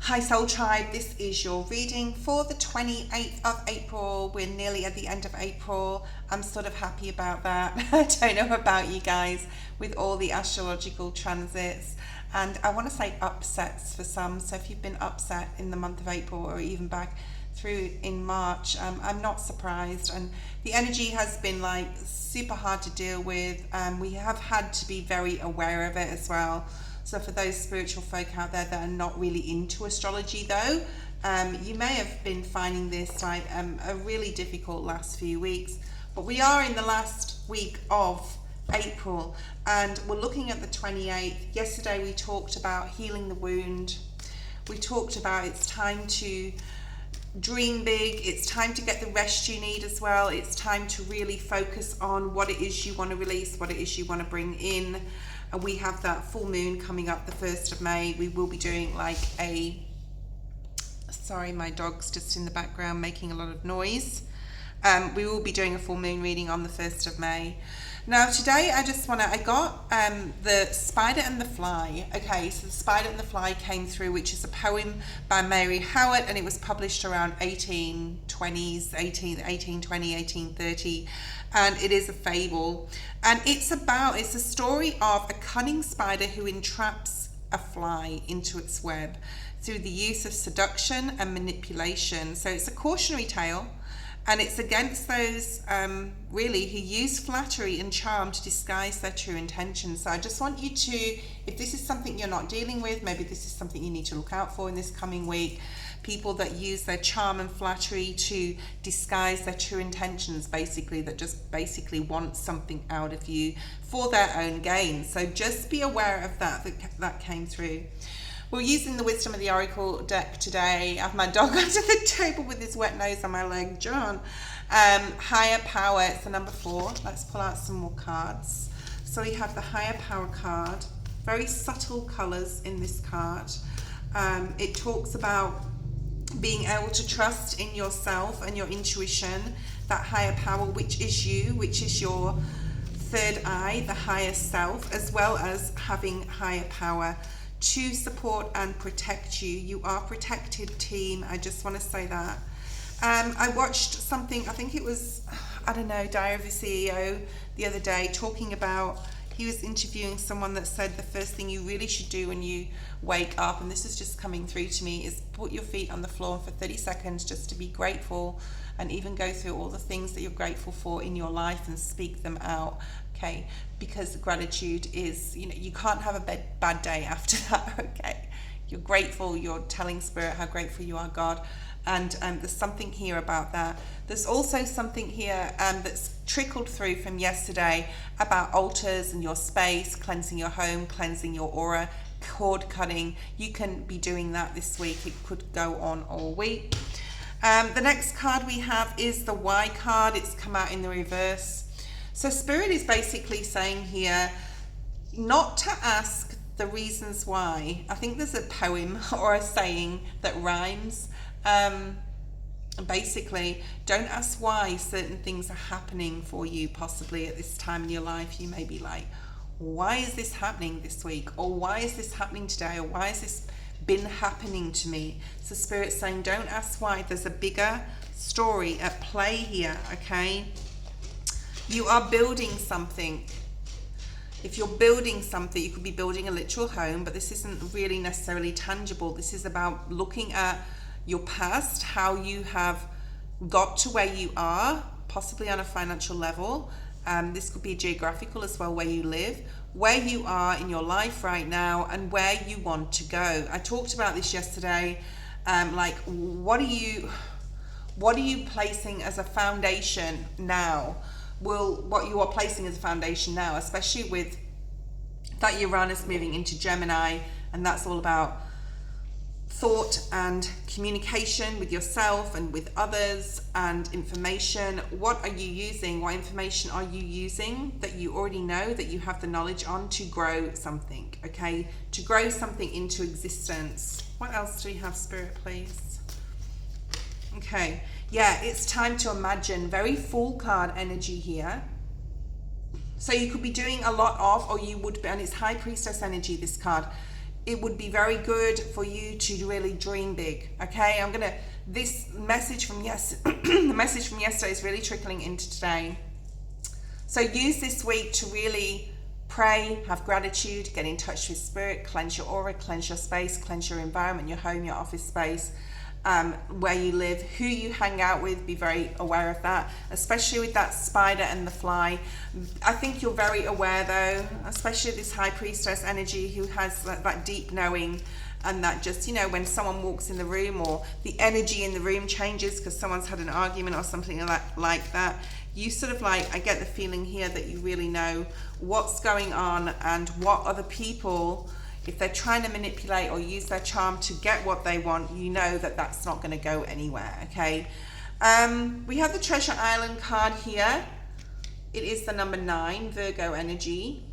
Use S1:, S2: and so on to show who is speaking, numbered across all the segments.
S1: Hi Soul Tribe, this is your reading for the 28th of April. We're nearly at the end of April. I'm sort of happy about that. I don't know about you guys with all the astrological transits, and I want to say upsets for some. So if you've been upset in the month of April or even back through in March, I'm not surprised, and the energy has been like super hard to deal with. We have had to be very aware of it as well. So for those spiritual folk out there that are not really into astrology though, you may have been finding this like a really difficult last few weeks. But we are in the last week of April and we're looking at the 28th. Yesterday we talked about healing the wound. We talked about it's time to dream big, it's time to get the rest you need as well. It's time to really focus on what it is you want to release, what it is you want to bring in. And we have that full moon coming up the 1st of May. We will be doing like sorry, my dog's just in the background making a lot of noise. We will be doing a full moon reading on the 1st of May. Now today I got the Spider and the Fly. Okay, so the Spider and the Fly came through, which is a poem by Mary Howard, and it was published around 1820s, 1820, 1830. And it is a fable, and it's a story of a cunning spider who entraps a fly into its web through the use of seduction and manipulation. So it's a cautionary tale, and it's against those really who use flattery and charm to disguise their true intentions. So I just want you to, if this is something you're not dealing with, maybe this is something you need to look out for in this coming week. People that use their charm and flattery to disguise their true intentions, basically, that just basically want something out of you for their own gain. So just be aware of that came through. We're using the Wisdom of the Oracle deck today. I have my dog under the table with his wet nose on my leg, John. Higher Power, it's the number 4. Let's pull out some more cards. So we have the Higher Power card. Very subtle colors in this card. It talks about being able to trust in yourself and your intuition, that higher power, which is you, which is your third eye, the higher self, as well as having higher power to support and protect you. You are protected, team. I just want to say that. I watched something, I think it was, Diary of the CEO the other day, talking about, he was interviewing someone that said the first thing you really should do when you wake up, and this is just coming through to me, is put your feet on the floor for 30 seconds just to be grateful, and even go through all the things that you're grateful for in your life and speak them out, okay? Because gratitude is, you can't have a bad day after that, okay? You're grateful, you're telling Spirit how grateful you are, God. And there's something here about that. There's also something here that's trickled through from yesterday about altars and your space, cleansing your home, cleansing your aura, cord cutting. You can be doing that this week. It could go on all week. The next card we have is the Y card. It's come out in the reverse. So Spirit is basically saying here not to ask the reasons why. I think there's a poem or a saying that rhymes. Basically, don't ask why certain things are happening for you possibly at this time in your life. You may be like, why is this happening this week? Or why is this happening today? Or why has this been happening to me? So Spirit's saying, don't ask why. There's a bigger story at play here, okay? You are building something. If you're building something, you could be building a literal home, but this isn't really necessarily tangible. This is about looking at your past, how you have got to where you are, possibly on a financial level. This could be geographical as well, where you live, where you are in your life right now, and where you want to go. I talked about this yesterday. Like, what are you placing as a foundation now? What you are placing as a foundation now, especially with that Uranus moving into Gemini, and that's all about thought and communication with yourself and with others and information. What are you using? What information are you using that you already know, that you have the knowledge on, to grow something, okay? To grow something into existence. What else do we have, Spirit, please? Okay, yeah, it's time to imagine. Very full card energy here. So you could be doing a lot of, or you would be, and it's High Priestess energy, this card. it would be very good for you to really dream big. Okay, this message from the message from yesterday is really trickling into today. So use this week to really pray, have gratitude, get in touch with spirit, cleanse your aura, cleanse your space, cleanse your environment, your home, your office space, where you live, who you hang out with. Be very aware of that, especially with that spider and the fly. I think you're very aware though, especially this high priestess energy who has that deep knowing, and that just, you know, when someone walks in the room or the energy in the room changes because someone's had an argument or something like that, you sort of like, I get the feeling here that you really know what's going on and what other people, if they're trying to manipulate or use their charm to get what they want, you know that that's not going to go anywhere. Okay, we have the Treasure Island card here. It is the number 9, Virgo energy.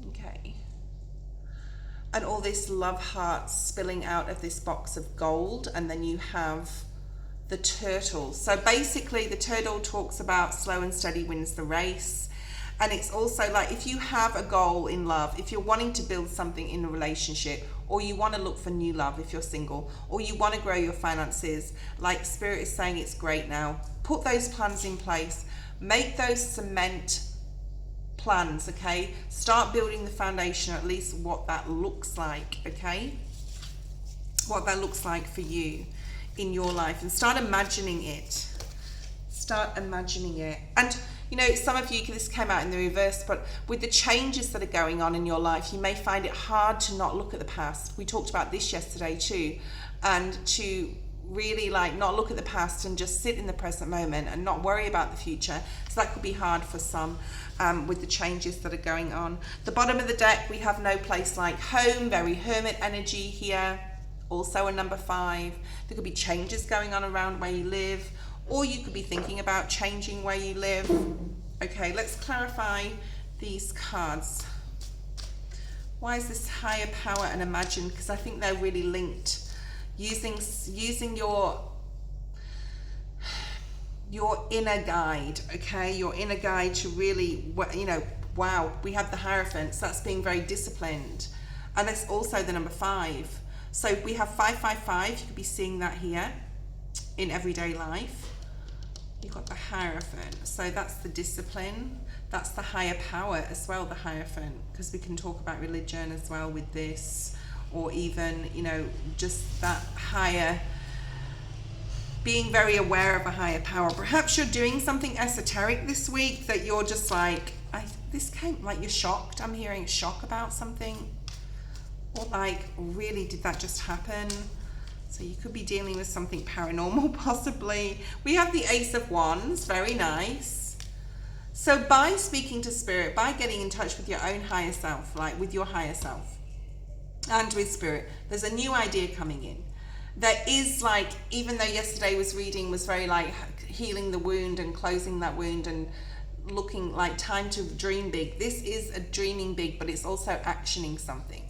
S1: Okay, and all this love hearts spilling out of this box of gold, and then you have the turtle. So basically the turtle talks about slow and steady wins the race. And it's also like, if you have a goal in love, if you're wanting to build something in a relationship, or you want to look for new love if you're single, or you want to grow your finances, like Spirit is saying, it's great now. Put those plans in place. Make those cement plans, okay? Start building the foundation, at least what that looks like, okay? What that looks like for you in your life, and start imagining it. Start imagining it. And you know, some of you, this came out in the reverse, but with the changes that are going on in your life, you may find it hard to not look at the past. We talked about this yesterday too, and to really like not look at the past and just sit in the present moment and not worry about the future. So that could be hard for some with the changes that are going on. The bottom of the deck, we have no place like home, very hermit energy here. Also a number 5. There could be changes going on around where you live, or you could be thinking about changing where you live. Okay, let's clarify these cards. Why is this higher power and imagine? Because I think they're really linked. Using your inner guide, okay? Your inner guide to really, you know, wow, we have the Hierophant, so that's being very disciplined. And it's also the number 5. So we have 555, you could be seeing that here in everyday life. You've got the Hierophant, so that's the discipline, that's the higher power as well, the Hierophant, because we can talk about religion as well with this, or even, you know, just that higher, being very aware of a higher power. Perhaps you're doing something esoteric this week that you're just like, this came, like you're shocked, I'm hearing shock about something, or like, really, did that just happen? So you could be dealing with something paranormal, possibly. We have the Ace of Wands, very nice. So by speaking to Spirit, by getting in touch with your own higher self, like with your higher self, and with Spirit, there's a new idea coming in. There is like, even though yesterday was very like healing the wound and closing that wound and looking like time to dream big. This is a dreaming big, but it's also actioning something.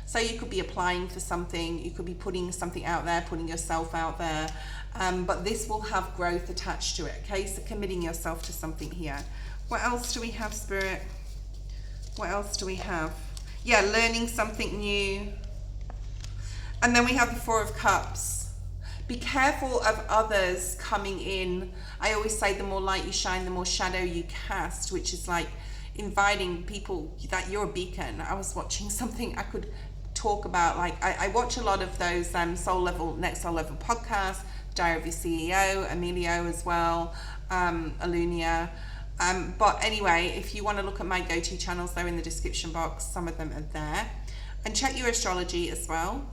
S1: So you could be applying for something, you could be putting something out there, putting yourself out there, but this will have growth attached to it, okay? So committing yourself to something here. What else do we have, Spirit? What else do we have? Yeah, learning something new. And then we have the 4 of Cups. Be careful of others coming in. I always say the more light you shine, the more shadow you cast, which is like inviting people that you're a beacon. I was watching something I could talk about, like I watch a lot of those next soul level podcasts, Diary of Your CEO, Emilio as well, Alunia, but anyway, if you want to look at my go-to channels, they're in the description box. Some of them are there, and check your astrology as well,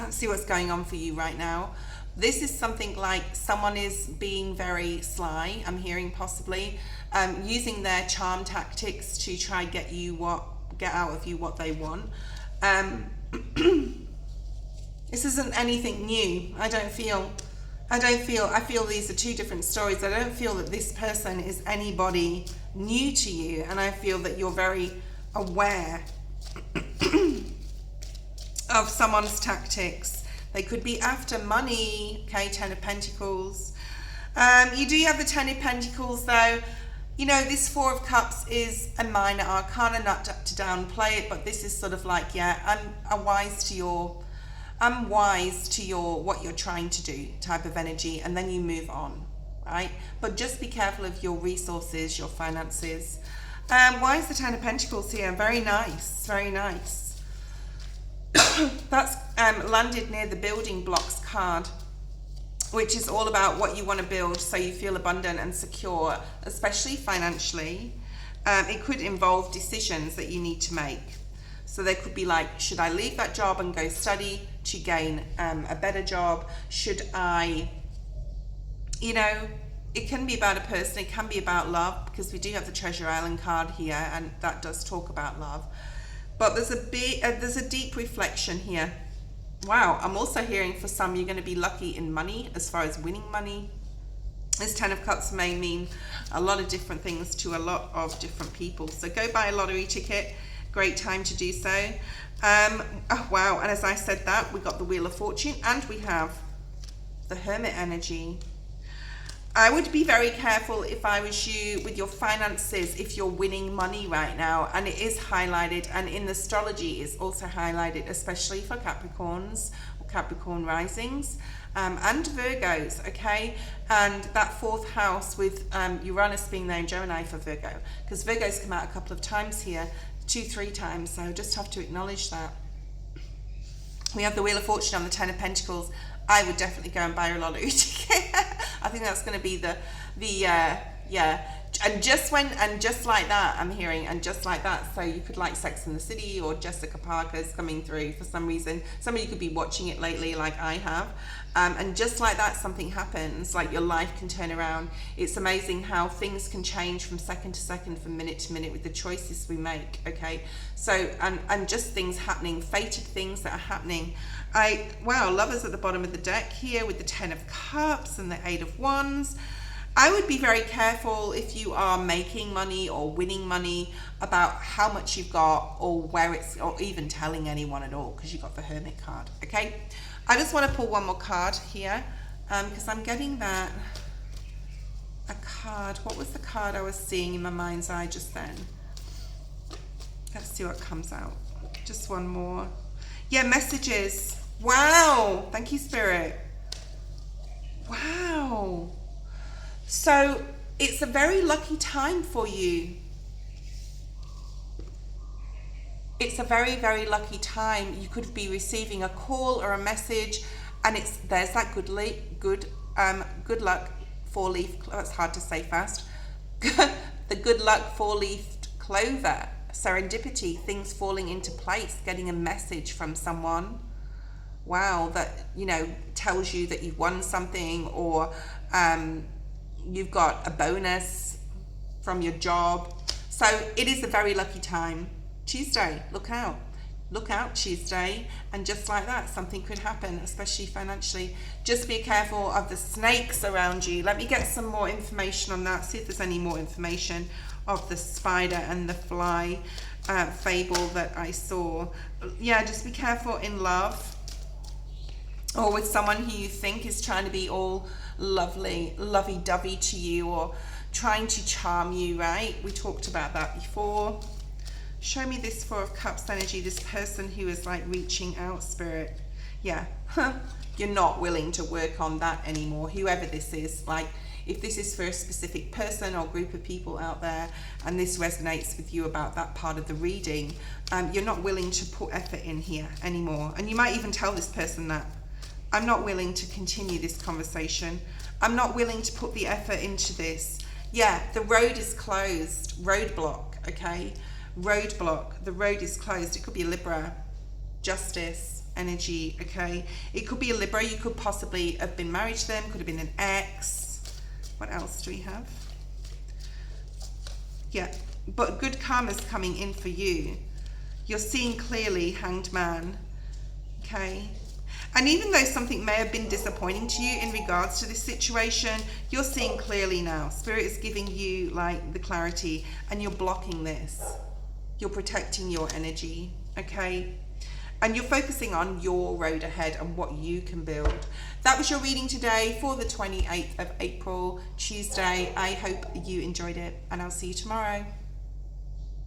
S1: see what's going on for you right now. This is something like someone is being very sly, I'm hearing, possibly using their charm tactics to try get out of you what they want. This isn't anything new. I feel these are 2 different stories. I don't feel that this person is anybody new to you, and I feel that you're very aware of someone's tactics. They could be after money, okay, 10 of Pentacles. You do have the 10 of Pentacles though. you know, this Four of Cups is a minor arcana, not to downplay it, but this is sort of like, yeah, I'm wise to your what you're trying to do type of energy, and then you move on, right? But just be careful of your resources, your finances. Why is the Ten of Pentacles here? Very nice, very nice. That's landed near the building blocks card, which is all about what you want to build so you feel abundant and secure, especially financially. It could involve decisions that you need to make. So there could be like, should I leave that job and go study to gain a better job? Should I, you know, it can be about a person, it can be about love, because we do have the Treasure Island card here, and that does talk about love. But there's a deep reflection here. Wow, I'm also hearing for some you're going to be lucky in money, as far as winning money. This Ten of Cups may mean a lot of different things to a lot of different people. So go buy a lottery ticket. Great time to do so. Oh, wow, and as I said that, we got the Wheel of Fortune, and we have the Hermit energy. I would be very careful if I was you with your finances if you're winning money right now, and it is highlighted, and in astrology it's also highlighted, especially for Capricorns or Capricorn risings and Virgos, okay? And that fourth house with Uranus being there in Gemini for Virgo, because Virgos come out a couple of times here, 2-3 times, so just have to acknowledge that. We have the Wheel of Fortune on the Ten of Pentacles. I would definitely go and buy a lottery ticket. I think that's going to be yeah. And just like that, I'm hearing, and just like that. So you could like Sex and the City or Jessica Parker's coming through for some reason. Some of you could be watching it lately, like I have. And just like that, something happens, like your life can turn around. It's amazing how things can change from second to second, from minute to minute with the choices we make, okay? So, and just things happening, fated things that are happening. Wow, Lovers at the bottom of the deck here with the Ten of Cups and the Eight of Wands. I would be very careful if you are making money or winning money about how much you've got, or where it's, or even telling anyone at all, because you've got the Hermit card, okay? I just want to pull one more card here, because I'm getting that, a card. What was the card I was seeing in my mind's eye just then? Let's see what comes out. Just one more. Yeah, messages. Wow. Thank you, Spirit. Wow. So it's a very lucky time for you. It's a very, very lucky time. You could be receiving a call or a message, and there's that good luck 4-leaf. That's hard to say fast. The good luck 4-leafed clover, serendipity, things falling into place, getting a message from someone. Wow, that, you know, tells you that you've won something, or you've got a bonus from your job. So it is a very lucky time. Tuesday, look out Tuesday, and just like that, something could happen, especially financially. Just be careful of the snakes around you. Let me get some more information on that, see if there's any more information of the spider and the fly fable that I saw. Yeah, just be careful in love, or with someone who you think is trying to be all lovely, lovey-dovey to you, or trying to charm you, right? We talked about that before. Show me this Four of Cups energy, this person who is like reaching out, Spirit. Yeah, you're not willing to work on that anymore, whoever this is. Like, if this is for a specific person or group of people out there, and this resonates with you about that part of the reading, you're not willing to put effort in here anymore. And you might even tell this person that, I'm not willing to continue this conversation. I'm not willing to put the effort into this. Yeah, the road is closed. Roadblock, okay? Roadblock. The road is closed. It could be a Libra, justice energy, okay? It could be a Libra. You could possibly have been married to them. Could have been an ex. What else do we have? Yeah, but good karma's coming in for you. You're seeing clearly, Hanged Man, okay? And even though something may have been disappointing to you in regards to this situation, you're seeing clearly now. Spirit is giving you like the clarity, and you're blocking this. You're protecting your energy, okay? and you're focusing on your road ahead and what you can build. That was your reading today for the 28th of April, Tuesday. I hope you enjoyed it, and I'll see you tomorrow.